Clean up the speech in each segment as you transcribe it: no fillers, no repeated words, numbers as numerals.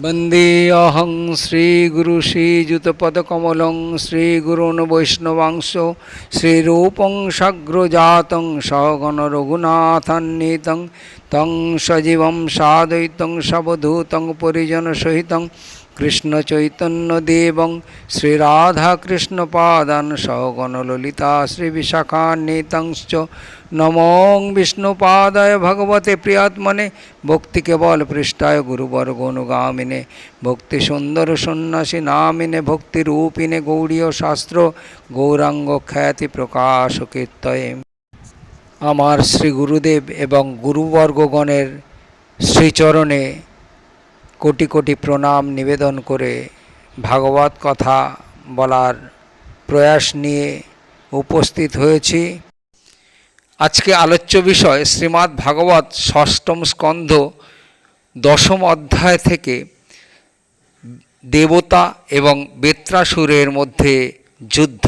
वन्देऽहं श्रीगुरुश्रीयुतपदकमलं श्रीगुरून् वैष्णवांश श्रीरूपं साग्रजातं सगण रघुनाथान्वितं तं सजीवं साद्वैतं सावधूतं परिजनसहितं कृष्णचैतन्यदेवं श्रीराधाकृष्णपादान् सगण ललिता श्रीविशाखान्वितंश्च नमो विष्णुपादाय भगवते प्रियात्मने भक्ति केवल पृष्ठाय गुरुवर्गोनुगामिने भक्ति सुंदर सन्यासी नामिने भक्ति रूपिणे गौड़ीय शास्त्र गौरांग ख्याति प्रकाश कीर्तये। आमार श्री गुरुदेव एवं गुरुवर्गगणेर श्रीचरणे कोटि कोटि प्रणाम निवेदन करे भागवत कथा बलार प्रयास निये उपस्थित हয়েছি। आज के आलोच्य विषय श्रीमद् भागवत षष्ठम स्कंध दशम अध्याय थेके देवता एवं बेत्रासुरेर मध्य युद्ध।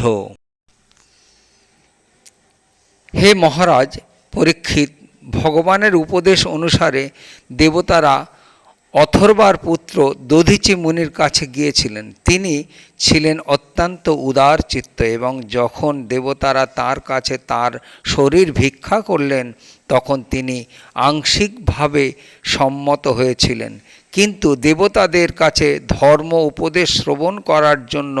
हे महाराज परीक्षित, भगवानेर उपदेश अनुसारे देवतारा अथर्वार पुत्र दधीचि मुनिर काछे गिয়েছিলেন। তিনি ছিলেন অত্যন্ত উদার চিত্ত এবং যখন দেবতারা তার কাছে তার শরীর ভিক্ষা করলেন তখন তিনি আংশিকভাবে সম্মত হয়েছিলেন। কিন্তু দেবতাদের কাছে ধর্ম উপদেশ শ্রবণ করার জন্য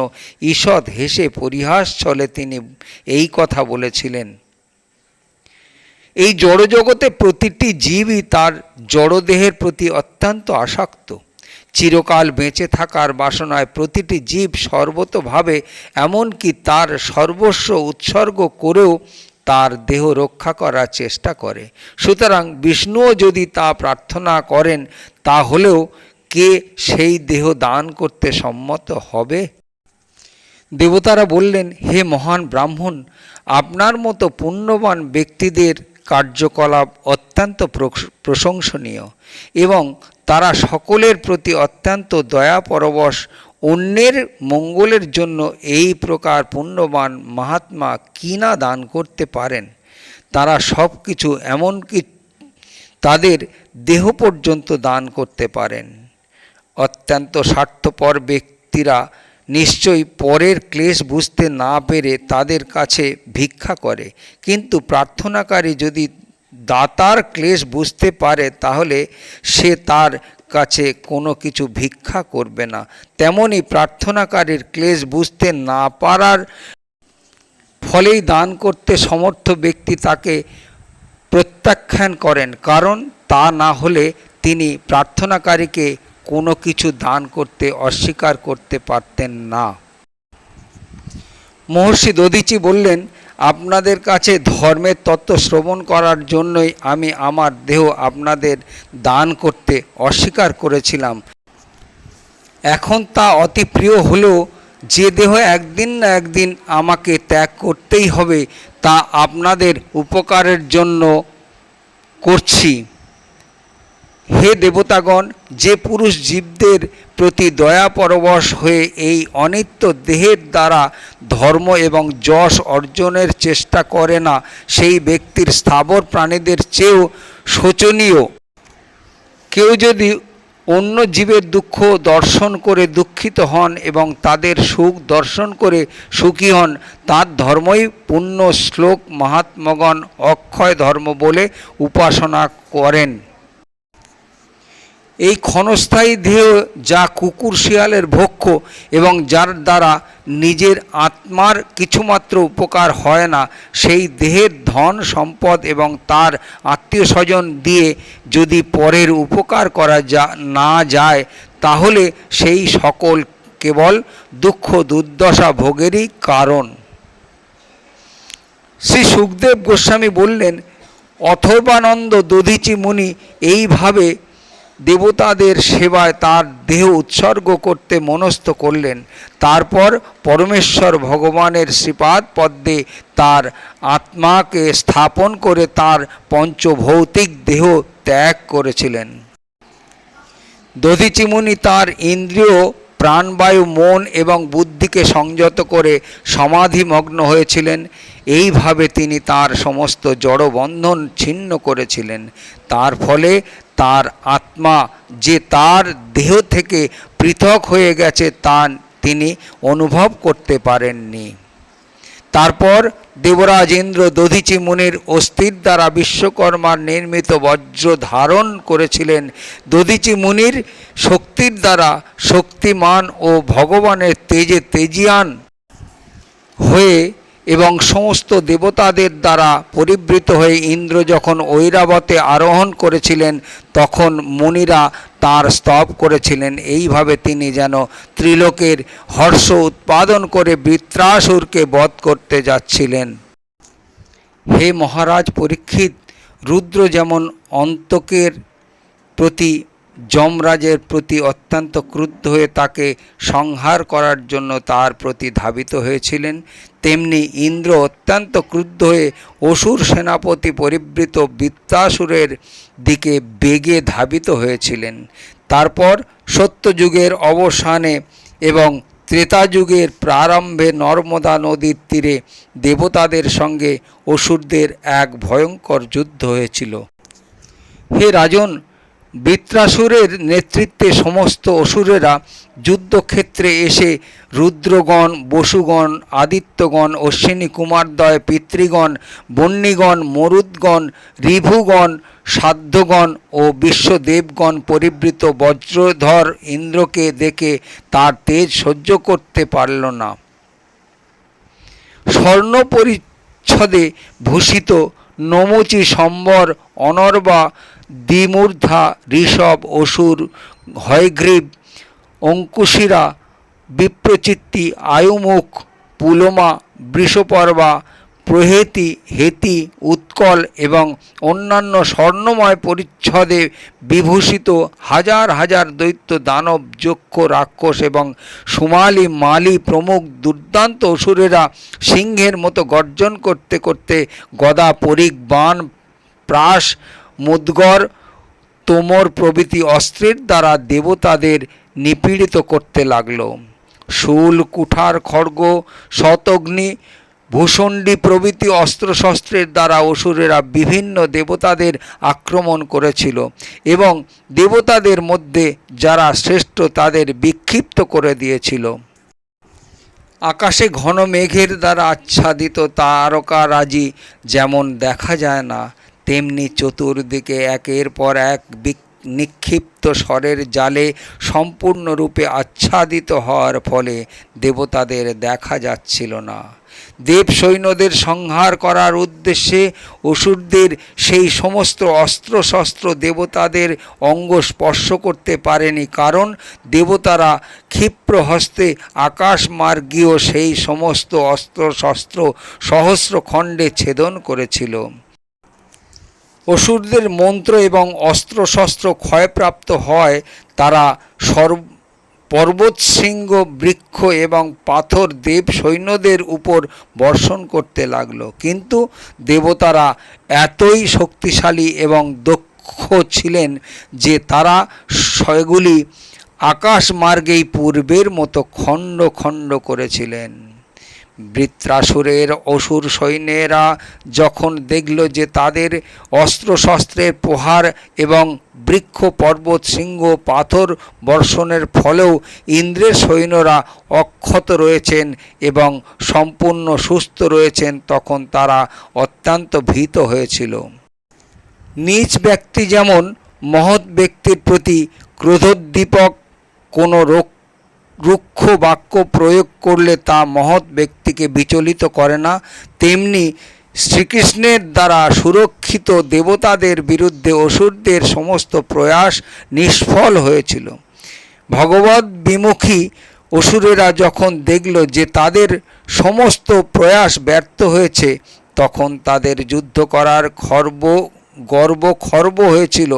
ঈষৎ হেসে পরিহাস ছলে তিনি এই কথা বলেছিলেন। এই জড়জগতে প্রতিটি জীবই তার জড়দেহের প্রতি অত্যন্ত আসক্ত। চিরকাল বেঁচে থাকার বাসনায় প্রতিটি জীব সর্বতোভাবে এমনকি তার সর্বস্ব উৎসর্গ করেও তার দেহ রক্ষা করার চেষ্টা করে। সুতরাং বিষ্ণুও যদি তা প্রার্থনা করেন তাহলেও কে সেই দেহ দান করতে সম্মত হবে? দেবতারা বললেন, হে মহান ব্রাহ্মণ, আপনার মতো পুণ্যবান ব্যক্তিদের কার্যকলাপ অত্যন্ত প্রশংসনীয় এবং তারা সকলের প্রতি অত্যন্ত দয়াপরবশ। অন্যের মঙ্গলের জন্য এই প্রকার পুণ্যবান মহাত্মা কি না দান করতে পারেন? তারা সব কিছু এমনকি তাদের দেহ পর্যন্ত দান করতে পারেন। অত্যন্ত স্বার্থপর ব্যক্তিরা নিশ্চয়ই পরের ক্লেশ বুঝতে না পেরে তাদের কাছে ভিক্ষা করে, কিন্তু প্রার্থনাকারী যদি দাতার ক্লেশ বুঝতে পারে তাহলে সে তার কাছে কোনো কিছু ভিক্ষা করবে না। তেমনি প্রার্থনাকারীর ক্লেশ বুঝতে না পারার ফলেই দান করতে সমর্থ ব্যক্তি তাকে প্রত্যাখ্যান করেন, কারণ তা না হলে তিনি প্রার্থনাকারীকে কোনো কিছু দান করতে অস্বীকার করতে পারতেন না। মহর্ষি দধীচি বললেন, আপনাদের কাছে ধর্মের তত্ত্ব শ্রবণ করার জন্যই আমি আমার দেহ আপনাদের দান করতে অস্বীকার করেছিলাম। এখন তা অতি প্রিয় হলেও যে দেহ একদিন না একদিন আমাকে ত্যাগ করতেই হবে তা আপনাদের উপকারের জন্য করছি। হে দেবতাগণ, যে পুরুষ জীবদের প্রতি দয়াপরবশ হয়ে এই অনিত্য দেহের দ্বারা ধর্ম এবং যশ অর্জনের চেষ্টা করে না, সেই ব্যক্তির স্থাবর প্রাণীদের চেয়েও শোচনীয়। কেউ যদি অন্য জীবের দুঃখ দর্শন করে দুঃখিত হন এবং তাদের সুখ দর্শন করে সুখী হন, তার ধর্মই পুণ্য শ্লোক মহাত্মগণ অক্ষয় ধর্ম বলে উপাসনা করেন। এই ক্ষণস্থায়ী দেহ যা কুকুর শিয়ালের ভক্ষ্য এবং যার দ্বারা নিজের আত্মার কিছুমাত্র উপকার হয় না, সেই দেহের ধন সম্পদ এবং তার আত্মীয় স্বজন দিয়ে যদি পরের উপকার করা না যায় তাহলে সেই সকল কেবল দুঃখ দুর্দশা ভোগেরই কারণ। শ্রী সুখদেব গোস্বামী বললেন, অথর্বানন্দ দধীচি মুনি এইভাবে দেবতাদের সেবায় তার দেহ উৎসর্গ করতে মনস্থ করলেন। তারপর পরমেশ্বর ভগবানের শ্রীপাদ পদ্মে তার আত্মাকে স্থাপন করে তার পঞ্চভৌতিক দেহ ত্যাগ করেছিলেন। দধীচি মুনি তার ইন্দ্রিয় প্রাণবায়ু মন এবং বুদ্ধিকে সংযত করে সমাধিমগ্ন হয়েছিলেন। এইভাবে তিনি তার সমস্ত জড়বন্ধন ছিন্ন করেছিলেন। তার ফলে তার আত্মা যে তার দেহ থেকে পৃথক হয়ে গেছে তা তিনি অনুভব করতে পারেননি। তারপর দেবরাজ ইন্দ্র দধিচি মুনির অস্থির দ্বারা বিশ্বকর্মার নির্মিত বজ্র ধারণ করেছিলেন। দধিচি মুনির শক্তির দ্বারা শক্তিমান ও ভগবানের তেজে তেজিয়ান হয়ে এবং সমস্ত দেবতাদের দ্বারা পরিবৃত হয়ে ইন্দ্র যখন ঐরাবতে আরোহণ করেছিলেন তখন মুনিরা তাঁর স্তব করেছিলেন। এইভাবে তিনি যেন ত্রিলোকের হর্ষ উৎপাদন করে বৃত্রাসুরকে বধ করতে যাচ্ছিলেন। হে মহারাজ পরীক্ষিত, রুদ্র যেমন অন্তকের প্রতি যমরাজের প্রতি অত্যন্ত ক্রুদ্ধ হয়ে তাকে সংহার করার জন্য তার প্রতি ধাবিত হয়েছিলেন, তেমনি ইন্দ্র অত্যন্ত ক্রুদ্ধ হয়ে অসুর সেনাপতি পরিবৃত বৃত্রাসুরের দিকে বেগে ধাবিত হয়েছিলেন। তারপর সত্যযুগের অবসানে এবং ত্রেতাযুগের প্রারম্ভে নর্মদা নদীর তীরে দেবতাদের সঙ্গে অসুরদের এক ভয়ঙ্কর যুদ্ধ হয়েছিল। হে রাজন, বৃত্রাসুরের নেতৃত্বে সমস্ত অসুরেরা যুদ্ধক্ষেত্রে এসে রুদ্রগণ, বসুগণ, আদিত্যগণ, অশ্বিনী কুমারদ্বয়, পিতৃগণ, বহ্নিগণ, মরুদ্গণ, ঋভুগণ, সাধ্যগণ ও বিশ্বদেবগণ পরিবৃত বজ্রধর ইন্দ্রকে দেখে তার তেজ সহ্য করতে পারল না। স্বর্ণ পরিচ্ছদে ভূষিত নমুচি, সম্বর, অনর্বা, দ্বিমূর্ধা, ঋষভ, অসুর, হয়গ্রীব, অঙ্কুশিরা, বিপ্রচিত্তি, আয়ুমুখ, পুলোমা, বৃষপর্বা প্রভৃতি হেতি, উৎকল এবং অন্যান্য স্বর্ণময় পরিচ্ছদে বিভূষিত হাজার হাজার দৈত্য, দানব, যক্ষ, রাক্ষস এবং সুমালি, মালি প্রমুখ দুর্দান্ত অসুরেরা সিংহের মতো গর্জন করতে করতে গদা, পরিঘ, বাণ, প্রাস, মুদ্গর, তোমর প্রভৃতি অস্ত্রের দ্বারা দেবতাদের নিপীড়িত করতে লাগল। শূল, কুঠার, খড়গ, শতগ্নি, ভূষণ্ডী প্রভৃতি অস্ত্রশস্ত্রের দ্বারা অসুরেরা বিভিন্ন দেবতাদের আক্রমণ করেছিল এবং দেবতাদের মধ্যে যারা শ্রেষ্ঠ তাদের বিক্ষিপ্ত করে দিয়েছিল। আকাশে ঘন মেঘের দ্বারা আচ্ছাদিত তারকারাজি যেমন দেখা যায় না, তেমনি চতুর্দিকে একের পর এক নিক্ষিপ্ত স্বরের জালে সম্পূর্ণরূপে আচ্ছাদিত হওয়ার ফলে দেবতাদের দেখা যাচ্ছিল না। দেব সৈন্যদের সংহার করার উদ্দেশ্যে অসুরদের সেই সমস্ত অস্ত্রশস্ত্র দেবতাদের অঙ্গ স্পর্শ করতে পারেনি, কারণ দেবতারা ক্ষিপ্র হস্তে আকাশমার্গীয় সেই সমস্ত অস্ত্রশস্ত্র সহস্র খণ্ডে ছেদন করেছিল। অসুরদের মন্ত্র এবং অস্ত্রশস্ত্র ক্ষয়প্রাপ্ত হয় তারা পর্বত, শৃঙ্গ, বৃক্ষ এবং পাথর দেব সৈন্যদের উপর বর্ষণ করতে লাগলো, কিন্তু দেবতারা এতই শক্তিশালী এবং দক্ষ ছিলেন যে তারা সেগুলি আকাশমার্গেই পূর্বের মতো খণ্ড খণ্ড করেছিলেন। বৃত্রাসুরের অসুর সৈন্যেরা যখন দেখল যে তাদের অস্ত্রশস্ত্রের প্রহার এবং বৃক্ষ, পর্বত, সিংহ, পাথর বর্ষণের ফলেও ইন্দ্রের সৈন্যরা অক্ষত রয়েছেন এবং সম্পূর্ণ সুস্থ রয়েছেন, তখন তারা অত্যন্ত ভীত হয়েছিল। নীচ ব্যক্তি যেমন মহৎ ব্যক্তির প্রতি ক্রোধোদ্দীপক কোনো রুক্ষ বাক্য প্রয়োগ করলে তা মহৎ ব্যক্তিকে বিচলিত করে না, তেমনি শ্রীকৃষ্ণের দ্বারা সুরক্ষিত দেবতাদের বিরুদ্ধে অসুরদের সমস্ত প্রয়াস নিষ্ফল হয়েছিল। ভগবৎ বিমুখী অসুরেরা যখন দেখল যে তাদের সমস্ত প্রয়াস ব্যর্থ হয়েছে, তখন তাদের যুদ্ধ করার গর্ব খর্ব হয়েছিল।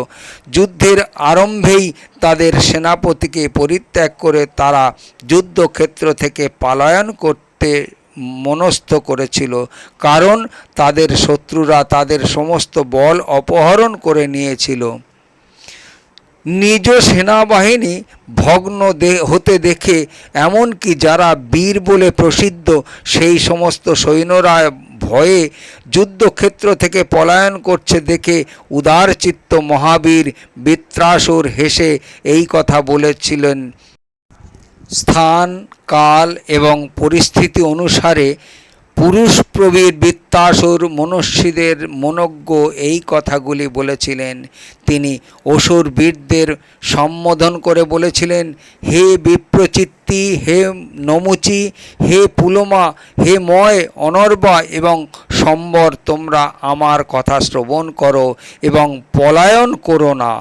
যুদ্ধের আরম্ভেই তাদের সেনাপতিকে পরিত্যাগ করে তারা যুদ্ধক্ষেত্র থেকে পলায়ন করতে মনস্থ করেছিল, কারণ তাদের শত্রুরা তাদের সমস্ত বল অপহরণ করে নিয়েছিল। নিজ সেনাবাহিনী ভগ্ন হতে দেখে এমনকি যারা বীর বলে প্রসিদ্ধ সেই সমস্ত সৈন্যরা ভয়ে যুদ্ধক্ষেত্র থেকে পলায়ন করছে দেখে উদারচিত্ত মহাবীর বৃত্রাসুর হেসে এই কথা বলেছিলেন, স্থান কাল এবং পরিস্থিতি অনুসারে পুরুষ প্রবীর বৃত্রাসুর মনুষ্যদের মনজ্ঞ এই কথাগুলি বলেছিলেন। তিনি অসুর বীরদের সম্বোধন করে বলেছিলেন, হে বিপ্রচিত্তি, হে নমুচি, হে পুলমা, হে ময়, অনর্বা এবং সম্বর, তোমরা আমার কথা শ্রবণ করো এবং পলায়ন করো না।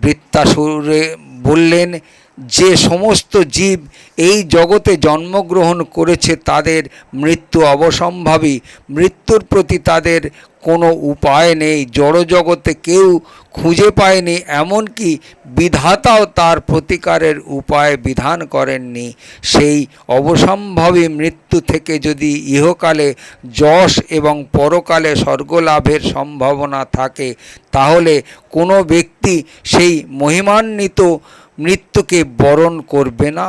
বৃত্রাসুরে বললেন, যে সমস্ত জীব এই জগতে জন্মগ্রহণ করেছে তাদের মৃত্যু অবশ্যম্ভাবী। মৃত্যুর প্রতি তাদের কোনো উপায় নেই। জড়জগতে কেউ খুঁজে পায়নি, এমনকি বিধাতাও তার প্রতিকারের উপায় বিধান করেননি। সেই অবশ্যম্ভাবী মৃত্যু থেকে যদি ইহকালে যশ এবং পরকালে স্বর্গলাভের সম্ভাবনা থাকে, তাহলে কোনো ব্যক্তি সেই মহিমান্বিত মৃত্যুকে বরণ করবে না।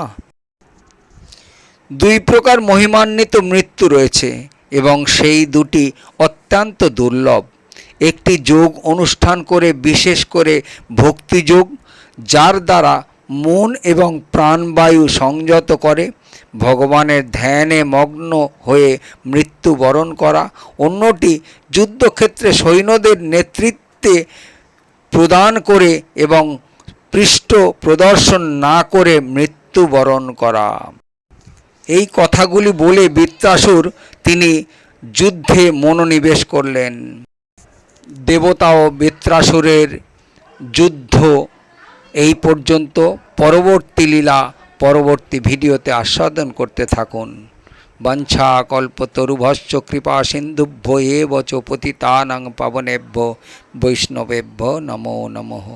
দুই প্রকার মহিমান্বিত মৃত্যু রয়েছে এবং সেই দুটি অত্যন্ত দুর্লভ। একটি যোগ অনুষ্ঠান করে, বিশেষ করে ভক্তিযোগ, যার দ্বারা মন এবং প্রাণবায়ু সংযত করে ভগবানের ধ্যানে মগ্ন হয়ে মৃত্যুবরণ করা। অন্যটি যুদ্ধক্ষেত্রে সৈন্যদের নেতৃত্বে প্রদান করে এবং পৃষ্ঠ প্রদর্শন না করে মৃত্যুবরণ করা। এই কথাগুলি বলে বৃত্রাসুর তিনি যুদ্ধে মনোনিবেশ করলেন। দেবতা ও বৃত্রাসুরের যুদ্ধ এই পর্যন্ত। পরবর্তী লীলা পরবর্তী ভিডিওতে আস্বাদন করতে থাকুন। বাঞ্ছা কল্পতরুভশ্চ কৃপা সিন্ধুভ্য এব চ পতিতানাং পাবনেভ্যো বৈষ্ণবেভ্যো নমো নমঃ।